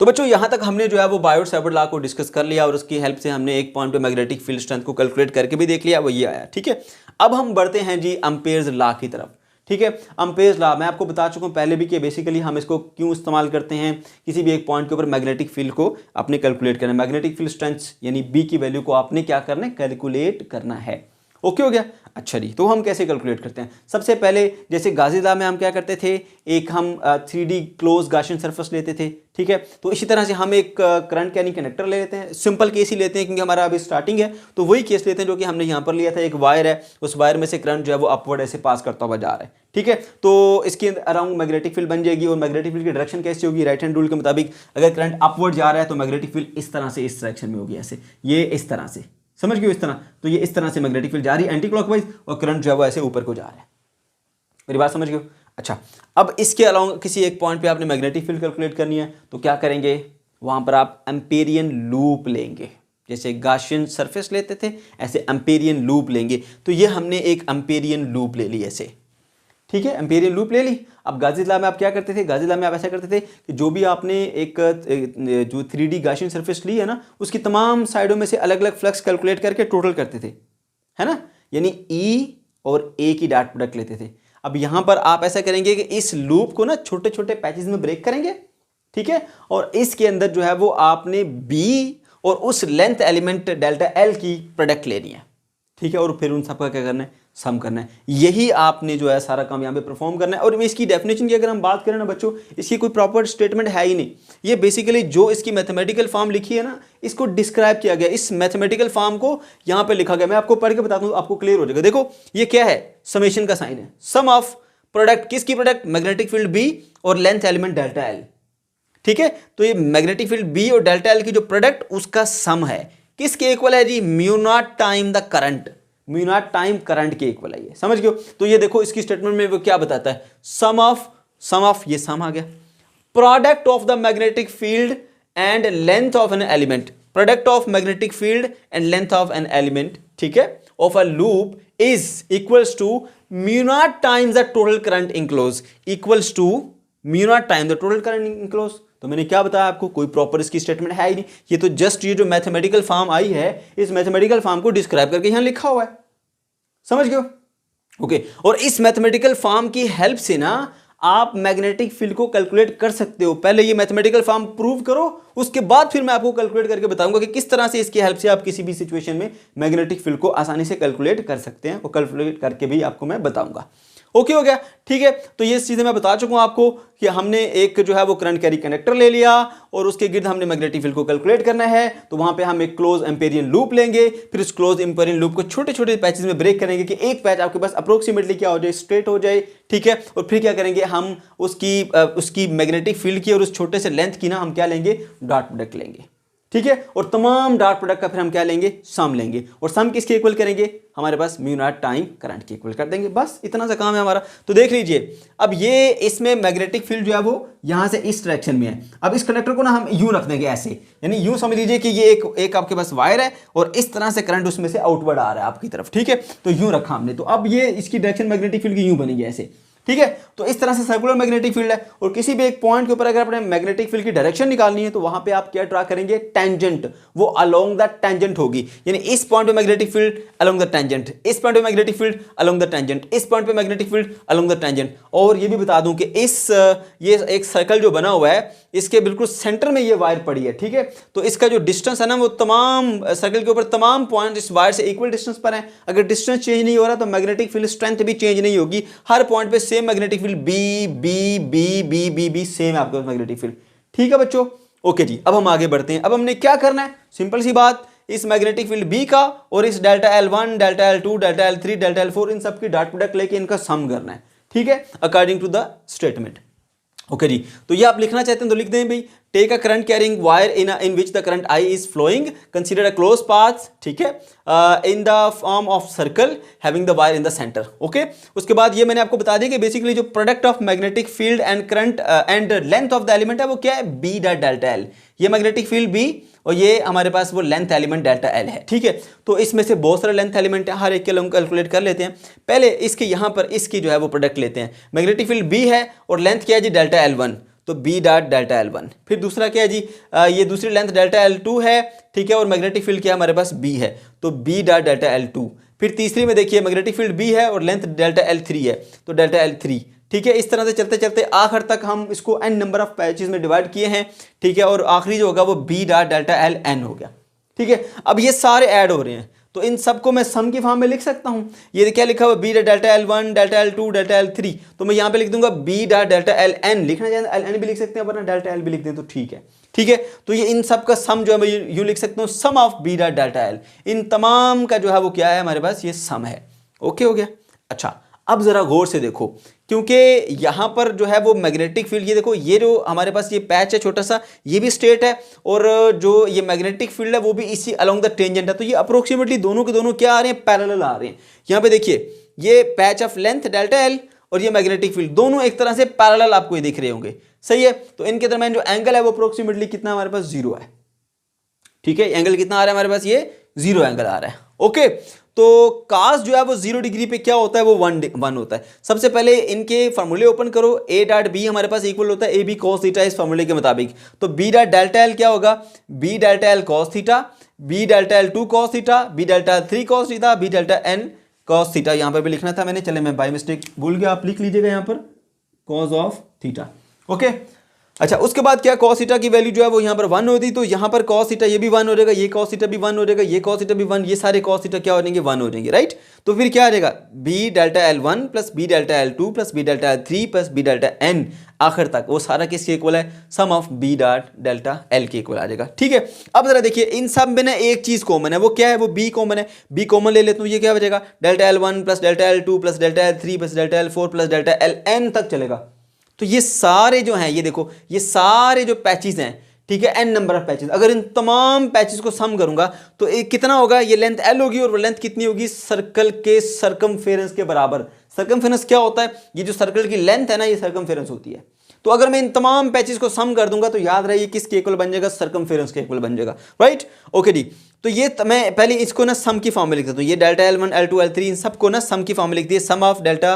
तो बच्चों यहां तक हमने जो है वो बायोट-सैवर्ट लॉ को डिस्कस कर लिया और उसकी हेल्प से हमने एक पॉइंट पे मैग्नेटिक फील्ड स्ट्रेंथ को कैलकुलेट करके भी देख लिया, वो ये आया, ठीक है। अब हम बढ़ते हैं जी एम्पेयर्स लॉ की तरफ, ठीक है। अम्पेयर्स लॉ मैं आपको बता चुका हूँ पहले भी कि बेसिकली हम इसको क्यों इस्तेमाल करते हैं, किसी भी एक पॉइंट के ऊपर मैग्नेटिक फील्ड को आपने कैलकुलेट करना है। मैग्नेटिक फील्ड स्ट्रेंथ यानी बी की वैल्यू को आपने क्या करना है, कैलकुलेट करना है। ओके हो गया। अच्छा जी, तो हम कैसे कैलकुलेट करते हैं? सबसे पहले जैसे गाउसी लॉ में हम क्या करते थे, एक हम 3D क्लोज गॉसियन सरफेस लेते थे, ठीक है। तो इसी तरह से हम एक करंट कैरिंग कंडक्टर ले लेते हैं। सिंपल केस ही लेते हैं क्योंकि हमारा अभी स्टार्टिंग है, तो वही केस लेते हैं जो कि हमने यहाँ पर लिया था। एक वायर है, उस वायर में से करंट जो है वो अपवर्ड ऐसे पास करता हुआ जा रहा है, ठीक है। तो इसके अराउंड मैग्नेटिक फील्ड बन जाएगी, और मैग्नेटिक फील्ड की डायरेक्शन कैसी होगी, राइट हैंड रूल के मुताबिक अगर करंट अपवर्ड जा रहा है तो मैग्नेटिक फील्ड इस तरह से इस डायरेक्शन में होगी, ऐसे ये इस तरह से, समझ गए इस तरह। तो ये इस तरह से मैग्नेटिक फील्ड जा रही है एंटी क्लॉकवाइज, और करंट जो है वो ऐसे ऊपर को जा रहा है। मेरी बात समझ गए? अच्छा, अब इसके अलावा किसी एक पॉइंट पे आपने मैग्नेटिक फील्ड कैलकुलेट करनी है, तो क्या करेंगे, वहां पर आप एम्पेरियन लूप लेंगे। जैसे गॉसियन सरफेस लेते थे, ऐसे एम्पेरियन लूप लेंगे। तो ये हमने एक एम्पेरियन लूप ले ली ऐसे, ठीक है, एम्पेरियन लूप ले ली। अब गाउसी लॉ में आप क्या करते थे, गाउसी लॉ में आप ऐसा करते थे कि जो भी आपने एक जो 3D गॉसियन सरफेस ली है ना, उसकी तमाम साइडों में से अलग अलग फ्लक्स कैलकुलेट करके टोटल करते थे, है ना, यानी E और A की डॉट प्रोडक्ट लेते थे। अब यहां पर आप ऐसा करेंगे कि इस लूप को ना छोटे छोटे पैचेस में ब्रेक करेंगे, ठीक है, और इसके अंदर जो है वो आपने B और उस लेंथ एलिमेंट डेल्टा L की प्रोडक्ट लेनी है, ठीक है, और फिर उन सबका क्या करना है, सम करना है। यही आपने जो है सारा काम यहाँ पे परफॉर्म करना है। और इसकी डेफिनेशन की अगर हम बात करें ना बच्चों, इसकी कोई प्रॉपर स्टेटमेंट है ही नहीं। ये बेसिकली जो इसकी मैथमेटिकल फॉर्म लिखी है ना, इसको डिस्क्राइब किया गया, इस मैथमेटिकल फॉर्म को यहाँ पे लिखा गया। मैं आपको पढ़ के बताता हूँ, आपको क्लियर हो जाएगा। देखो ये क्या है, समेशन का साइन है, सम ऑफ प्रोडक्ट, किसकी प्रोडक्ट, मैग्नेटिक फील्ड बी और लेंथ एलिमेंट डेल्टा एल, ठीक है। तो ये मैग्नेटिक फील्ड बी और डेल्टा एल की जो प्रोडक्ट उसका सम है, किसके इक्वल है जी, mu naught time the current, mu naught time current के इक्वल है ये, समझ गए? तो ये देखो इसकी स्टेटमेंट में वो क्या बताता है, सम ऑफ ये सम आ गया, product of the magnetic field and length of an element, product of magnetic field and length of an element, ठीक है, of a loop is equals to mu naught times the total current enclose, equals to mu naught time the total current enclose. तो मैंने क्या बताया आपको, कोई proper इसकी statement है ही नहीं। ये तो जस्ट ये जो मैथमेटिकल फॉर्म आई है, इस मैथमेटिकल फॉर्म को डिस्क्राइब करके यहां लिखा हुआ है, समझ गए? ओके, और इस मैथमेटिकल फॉर्म की हेल्प से ना आप मैग्नेटिक फील्ड को कैलकुलेट कर सकते हो। पहले ये मैथमेटिकल फॉर्म प्रूव करो, उसके बाद फिर मैं आपको कैलकुलेट करके बताऊंगा कि किस तरह से इसकी हेल्प से आप किसी भी सिचुएशन में मैग्नेटिक फील्ड को आसानी से कैलकुलेट कर सकते हैं। वो कैलकुलेट करके भी आपको मैं बताऊंगा। ओके हो गया, ठीक है। तो ये चीज़ें मैं बता चुका हूं आपको कि हमने एक जो है वो करंट कैरी कनेक्टर ले लिया और उसके गिर्द हमने मैग्नेटिक फील्ड को कैलकुलेट करना है। तो वहां पे हम एक क्लोज एम्पेरियन लूप लेंगे, फिर उस क्लोज एम्पेरियन लूप को छोटे छोटे पैचेस में ब्रेक करेंगे कि एक पैच आपके पास अप्रोक्सीमेटली क्या हो जाए, स्ट्रेट हो जाए, ठीक है। और फिर क्या करेंगे, हम उसकी मैग्नेटिक फील्ड की और उस छोटे से लेंथ की ना हम क्या लेंगे, डॉट प्रोडक्ट लेंगे, ठीक है। और तमाम डॉट प्रोडक्ट का फिर हम क्या लेंगे, सम लेंगे, और सम किसके इक्वल करेंगे, हमारे पास म्यू नॉट टाइम करंट के इक्वल कर देंगे। बस इतना सा काम है हमारा। तो देख लीजिए, अब ये इसमें मैग्नेटिक फील्ड जो है वो यहां से इस डायरेक्शन में है। अब इस कंडक्टर को ना हम यूं रख देंगे ऐसे, यानी यूं समझ लीजिए कि ये एक आपके पास वायर है और इस तरह से करंट उसमें से आउटवर्ड आ रहा है आपकी तरफ, ठीक है। तो यूं रखा हमने, तो अब ये इसकी डायरेक्शन मैग्नेटिक फील्ड की यूं बनेगी ऐसे, ठीक है। तो इस तरह से सर्कुलर मैग्नेटिक फील्ड है, और किसी भी एक पॉइंट के ऊपर अगर अपने मैग्नेटिक फील्ड की डायरेक्शन निकालनी है तो वहां पे आप क्या ड्रा करेंगे, टेंजेंट, वो अलोंग द टेंजेंट होगी। यानी इस पॉइंट पे magnetic field along the tangent, इस पॉइंट पे magnetic field along the tangent, इस पॉइंट पे magnetic field along the tangent. और ये भी बता दूं कि ये एक सर्कल जो बना हुआ है, इसके बिल्कुल सेंटर में ये वायर पड़ी है, ठीक है। तो इसका जो डिस्टेंस है ना, वो तमाम सर्कल के ऊपर तमाम पॉइंट इस वायर से इक्वल डिस्टेंस पर है। अगर डिस्टेंस चेंज नहीं हो रहा तो मैग्नेटिक फील्ड स्ट्रेंथ भी चेंज नहीं होगी। हर पॉइंट पे same magnetic field B B B B B B same है आपके पास मैग्नेटिक फील्ड, ठीक है बच्चों। ओके जी, अब हम आगे बढ़ते हैं। अब हमने क्या करना है, सिंपल सी बात, इस मैग्नेटिक फील्ड बी का और इस delta L1, delta L2, delta L3, delta L4 इन सब की डॉट प्रोडक्ट लेके इनका सम करना है, ठीक है, according to the statement. Okay जी, तो ये आप लिखना चाहते हैं तो लिख दें भाई, take a current carrying wire in which the current I is flowing, consider a close path, ठीक है, in the form of circle having the wire in the centre. Okay, उसके बाद ये मैंने आपको बता दिया कि बेसिकली जो product of magnetic field and current and length of the element है वो क्या है, बी डॉट डेल्टा एल। ये मैग्नेटिक फील्ड बी और ये हमारे पास वो लेंथ एलिमेंट डेल्टा एल है, ठीक है। तो इसमें से बहुत सारे लेंथ एलिमेंट है, हर एक के हम कैलकुलेट कर लेते हैं। पहले इसके यहाँ पर इसकी जो है वो प्रोडक्ट लेते हैं। मैग्नेटिक फील्ड बी है और लेंथ क्या है जी, डेल्टा L1, तो बी डॉट डेल्टा L1। फिर दूसरा क्या है जी, ये दूसरी लेंथ डेल्टा L2 है, ठीक है, और मैग्नेटिक फील्ड क्या है हमारे पास, बी है, तो बी डॉट डेल्टा L2। फिर तीसरी में देखिए मैग्नेटिक फील्ड बी है और लेंथ डेल्टा एल 3 है, तो डेल्टा एल 3, ठीक है। इस तरह से चलते चलते आखिर तक हम इसको n नंबर ऑफ पैचेस में डिवाइड किए हैं, ठीक है, और आखिरी जो होगा वो B dot delta L N हो गया, ठीक है। अब ये सारे ऐड हो रहे हैं, तो इन सबको मैं सम की फॉर्म में लिख सकता हूं। ये क्या लिखा हुआ B dot delta L 1, delta L 2, delta L 3, तो मैं यहां पे लिख दूंगा B dot delta L N, लिखना चाहें एल एन भी लिख सकते हैं, वरना डेल्टा एल भी लिख दें तो ठीक है, ठीक है। तो ये इन सब का सम जो है मैं यूं लिख सकता हूं, sum of B dot delta L, इन तमाम का जो है वो क्या है हमारे पास, ये सम है। ओके हो गया। अच्छा अब जरा गौर से देखो, क्योंकि यहां पर जो है वो मैग्नेटिक फील्ड, ये देखो ये जो हमारे पास ये पैच है छोटा सा, ये भी स्ट्रेट है, और जो ये मैग्नेटिक फील्ड है वो भी इसी अलोंग द टेंजेंट है, तो ये अप्रोक्सीमेटली दोनों के दोनों क्या आ रहे हैं, पैरेलल आ रहे हैं। यहां पे देखिए ये patch of length delta L और ये मैग्नेटिक फील्ड दोनों एक तरह से पैरेलल आपको ये दिख रहे होंगे, सही है। तो इनके दरमियान जो एंगल है वो अप्रोक्सीमेटली कितना हमारे पास, 0 है, ठीक है। एंगल कितना आ रहा है हमारे पास, ये 0 एंगल आ रहा है। ओके, तो कास जो है वो 0 डिग्री पे क्या होता है, वो 1 होता है। सबसे पहले इनके फार्मूले ओपन करो, ए डॉट बी हमारे पास इक्वल होता है ए बी कॉस थीटा इस फार्मूले के मुताबिक, तो बी डॉट डेल्टा एल क्या होगा, B delta L cos theta, B delta L 2 cos theta, B delta L 3 cos theta, B delta N cos theta. यहां पर भी लिखना था मैंने, चले मैं बाय मिस्टेक भूल गया, आप लिख लीजिएगा यहां पर कॉस ऑफ थीटा। ओके, अच्छा उसके बाद क्या, cos थीटा की वैल्यू जो है वो यहाँ पर 1 होती, तो यहाँ पर cos थीटा ये भी 1 हो जाएगा, ये cos थीटा भी 1 हो जाएगा, ये cos थीटा भी 1, ये सारे cos थीटा क्या हो जाएंगे, 1 हो जाएंगे, राइट। तो फिर क्या आ जाएगा, B delta L 1 plus B delta L 2 plus B delta L 3 plus B delta N, आखिर तक वो सारा किसके इक्वल है, sum of B dot delta L के इक्वल आ जाएगा, ठीक है। अब जरा देखिए इन सब में ना एक चीज कॉमन है, वो क्या है, वो बी कॉमन है, बी कॉमन ले लेता हूँ, ये क्या बचेगा, delta L 1 plus delta L 2 plus delta L 3 plus delta L 4 plus delta L N तक चलेगा। तो ये सारे जो हैं, ये देखो ये सारे जो पैचेस हैं, ठीक है, एन नंबर ऑफ पैचेस, अगर इन तमाम पैचेस को सम करूंगा तो एक कितना होगा, ये लेंथ एल होगी और वो लेंथ कितनी होगी, सर्कल के सर्कमफेरेंस के बराबर। सर्कमफेरेंस क्या होता है, ये जो सर्कल की लेंथ है ना, ये सर्कमफेरेंस होती है। तो अगर मैं इन तमाम पैचेस को सम कर दूंगा तो याद रहे ये किसके इक्वल बन जाएगा, सर्कमफेरेंस के इक्वल बन जाएगा, राइट। ओके जी, तो ये मैं पहले इसको ना सम की फॉर्म में लिख देता हूं, ये डेल्टा एल 1 एल 2 एल 3 इन सबको ना सम की फॉर्म में लिख दिए, सम ऑफ डेल्टा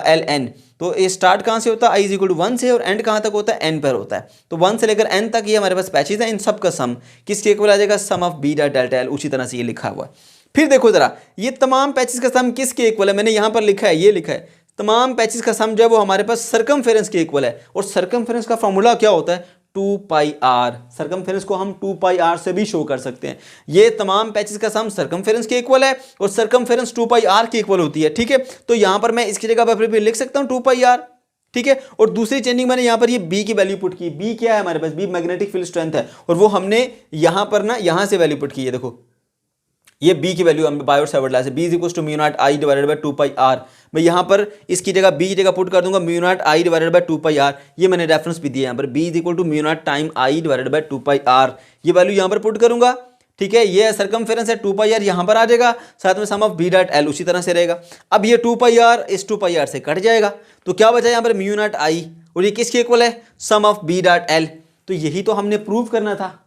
एल एन। तो ये स्टार्ट कहाँ से होता है, आई इज इक्वल टू 1 से, और एंड कहाँ तक होता है, एन पर होता है। तो 1 से लेकर एन तक ये हमारे पास पैचेस हैं, इन सब का सम किसके इक्वल आ जाएगा, sum of B dot delta L, उसी तरह से ये लिखा हुआ है। फिर देखो जरा ये तमाम पैचेस का सम किसके इक्वल है, मैंने यहाँ पर लिखा है, ये लिखा है तमाम पैचेस का सम जो है वो हमारे पास सर्कमफेरेंस के इक्वल है, और सर्कमफेरेंस का फॉर्मूला क्या होता है, 2 पाई आर। सर्कमफेरेंस को हम 2 पाई आर से भी शो कर सकते हैं। ये तमाम पैचेस का सम सर्कमफेरेंस के इक्वल है और सर्कमफेरेंस 2 पाई आर के इक्वल होती है, ठीक है। तो यहां पर मैं इसकी जगह पर लिख सकता हूं 2 पाई आर, ठीक है। और दूसरी चेंजिंग मैंने यहां पर ये बी की वैल्यू पुट की, बी क्या है हमारे पास, बी मैग्नेटिक फील्ड स्ट्रेंथ है, और वो हमने यहां पर ना यहां से वैल्यू पुट की है, देखो ये b की वैल्यू हम बायोट सेवर्ट लॉ से b is equal to mu naught I divided by 2 pi r, मैं यहाँ पर इसकी जगह b की जगह पुट कर दूंगा mu naught I divided by 2 pi r, ये मैंने रेफरेंस भी दिया यहाँ पर, b is equal to mu naught time I divided by 2 pi r, ये वैल्यू यहाँ पर पुट करूंगा, ठीक है। ये सर्कमफेरेंस है 2 पाई r यहाँ पर आ जाएगा, साथ में सम ऑफ b डॉट l उसी तरह से रहेगा। अब ये 2 पाई r इस 2 पाई r से कट जाएगा, तो क्या बचा यहाँ पर म्यू नॉट आई, और ये किसके इक्वल है, sum of b dot l। तो यही तो हमने प्रूव करना था,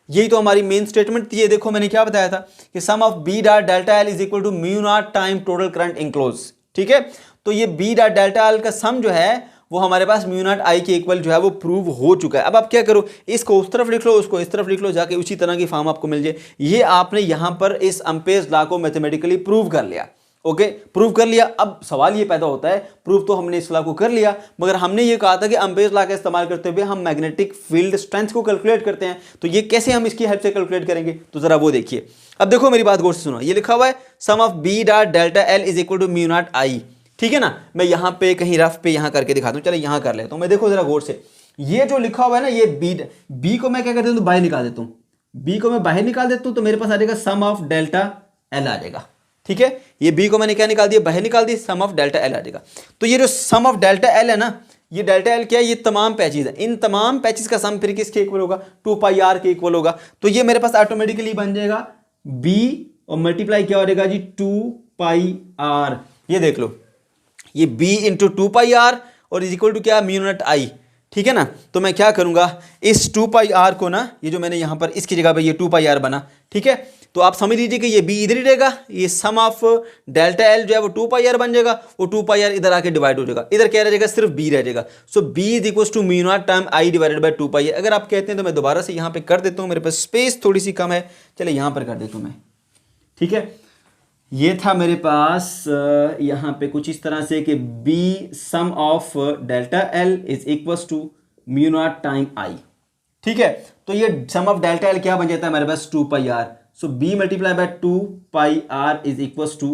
यही तो हमारी मेन स्टेटमेंट थी। ये देखो मैंने क्या बताया था कि sum of B dot delta L is equal to mu naught time total current enclose, ठीक है। तो ये बी डॉट डेल्टा एल का सम जो है वो हमारे पास म्यू नॉट आई के इक्वल जो है वो प्रूव हो चुका है। अब आप क्या करो, इसको उस तरफ लिख लो, उसको इस तरफ लिख लो, जाके उसी तरह की फॉर्म आपको मिल जाए। ये आपने यहां पर इस एम्पेयर्स लॉ को मैथमेटिकली प्रूव कर लिया, ओके, प्रूव कर लिया। अब सवाल ये पैदा होता है, प्रूव तो हमने इस लॉ को कर लिया, मगर हमने ये कहा था कि एम्पेयर्स लॉ का इस्तेमाल करते हुए हम मैग्नेटिक फील्ड स्ट्रेंथ को कैलकुलेट करते हैं, तो ये कैसे हम इसकी हेल्प से कैलकुलेट करेंगे, तो जरा वो देखिए। अब देखो मेरी बात गौर से सुनो, ये लिखा हुआ है sum of B dot delta L is equal to mu naught I, ठीक है ना। मैं यहाँ पे कहीं रफ पे यहाँ करके दिखाता हूँ, चले यहाँ कर लेता हूँ मैं, देखो जरा गौर से, ये जो लिखा हुआ है ना, ये बी को मैं क्या कर देता हूँ, बाहर निकाल देता हूँ, बी को मैं बाहर निकाल देता हूँ, तो मेरे पास आ जाएगा सम ऑफ डेल्टा एल आ जाएगा, ठीक है। ये बी को मैंने क्या निकाल दिया, बाहर निकाल दिया, सम ऑफ डेल्टा एल आ जाएगा। तो ये जो सम ऑफ डेल्टा एल है ना, ये डेल्टा एल क्या है, ये तमाम पैचेस है, इन तमाम पैचेस का सम फिर किसके इक्वल होगा, 2 पाई आर के इक्वल होगा। तो ये मेरे पास ऑटोमेटिकली बन जाएगा बी और मल्टीप्लाई क्या हो जाएगा जी, 2 पाई आर, ये देख लो, ये b इंटू 2 पाई आर और इज इक्वल टू क्या, म्यू नॉट आई, ठीक है ना। तो मैं क्या करूंगा, इस 2 पाई आर को ना, ये जो मैंने यहां पर इसकी जगह पे ये 2 पाई आर बना, ठीक है, तो आप समझ लीजिए कि ये b इधर ही रहेगा, ये सम ऑफ डेल्टा एल जो है वो 2 पाई आर बन जाएगा, वो 2 पाई आर इधर आके डिवाइड हो जाएगा, इधर क्या रह जाएगा, सिर्फ b रह जाएगा। So b is equal to mu naught time I divided by 2 pi R. अगर आप कहते हैं तो मैं दोबारा से यहाँ पे कर देता हूँ, मेरे पास स्पेस थोड़ी सी कम है, चले यहाँ पर कर देता हूँ मैं, ठीक है। ये था मेरे पास यहाँ पे कुछ इस तरह से कि B sum of delta L is equals to mu naught time I. ठीक है, तो ये सम ऑफ डेल्टा एल क्या बन जाता है मेरे पास 2 pi R. So B multiply by 2 pi R is equals to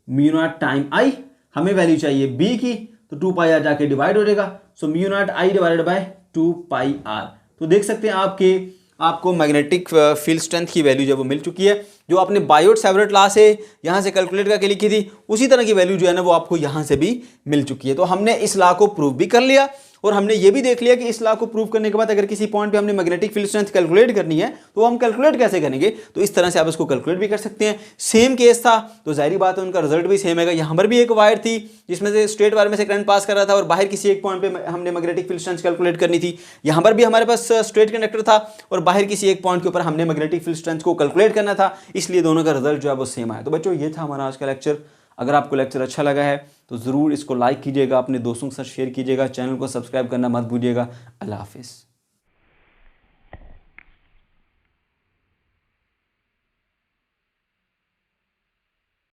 mu naught time I. हमें वैल्यू चाहिए बी की, तो 2 पाई आर जाके डिवाइड हो जाएगा। So mu naught I divided by 2 pi R. तो देख सकते हैं आपको मैग्नेटिक फील्ड स्ट्रेंथ की वैल्यू जो वो मिल चुकी है, जो आपने बायोट सेवरेट लॉ से यहाँ से कैलकुलेट करके लिखी थी, उसी तरह की वैल्यू जो है ना वो आपको यहाँ से भी मिल चुकी है। तो हमने इस लॉ को प्रूव भी कर लिया और हमने ये भी देख लिया कि इस लॉ को प्रूव करने के बाद अगर किसी पॉइंट पे हमने मैग्नेटिक फील्ड स्ट्रेंथ कैलकुलेट करनी है तो हम कैलकुलेट कैसे करेंगे। तो इस तरह से आप इसको कैलकुलेट भी कर सकते हैं। सेम केस था तो जाहिर बात है उनका रिजल्ट भी सेम है। यहाँ पर भी एक वायर थी जिसमें से स्ट्रेट वायर में से करंट पास कर रहा था और बाहर किसी एक पॉइंट पे हमने मैग्नेटिक फील्ड स्ट्रेंथ कैलकुलेट करनी थी। यहाँ पर भी हमारे पास स्ट्रेट कंडक्टर था और बाहर किसी एक पॉइंट के ऊपर हमने मैग्नेटिक फील्ड स्ट्रेंथ को कैलकुलेट करना था, इसलिए दोनों का रिजल्ट जो है वो सेम आया। तो बच्चों ये था हमारा आज का लेक्चर। अगर आपको लेक्चर अच्छा लगा है तो ज़रूर इसको लाइक कीजिएगा, अपने दोस्तों के साथ शेयर कीजिएगा, चैनल को सब्सक्राइब करना मत भूलिएगा। अल्लाह हाफिज़।